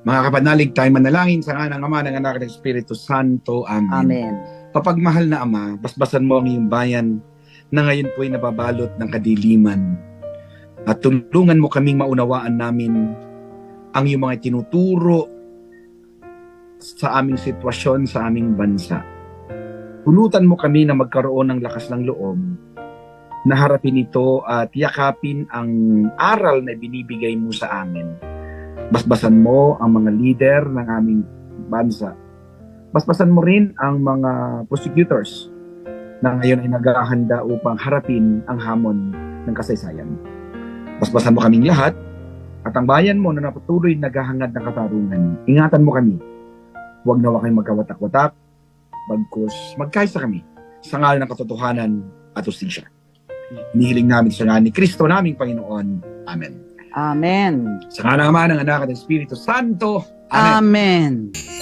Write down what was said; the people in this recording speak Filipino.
Mga kapanalig, tayo manalangin sa ngalan ng Ama, ng Anak, ng Espiritu Santo. Amen. Amen. Papagmahal na Ama, basbasan mo ang iyong bayan na ngayon po ay nababalot ng kadiliman. At tulungan mo kaming maunawaan namin ang iyong mga tinuturo sa aming sitwasyon, sa aming bansa. Pulutan mo kami na magkaroon ng lakas ng loob na harapin ito at yakapin ang aral na binibigay mo sa amin. Basbasan mo ang mga leader ng aming bansa. Basbasan mo rin ang mga prosecutors na ngayon ay naghahanda upang harapin ang hamon ng kasaysayan. Basbasan mo kaming lahat at ang bayan mo na napatuloy naghahangad ng katarungan. Ingatan mo kami. Huwag nawa kayong magkawatak-watak, bagkus magkaisa kami sa ngalan ng katotohanan at hustisya. Inihiling namin sa ngalan ni Kristo naming Panginoon. Amen. Amen. Sa ngalan ng Ama, ng Anak at ng Espiritu Santo. Amen. Amen.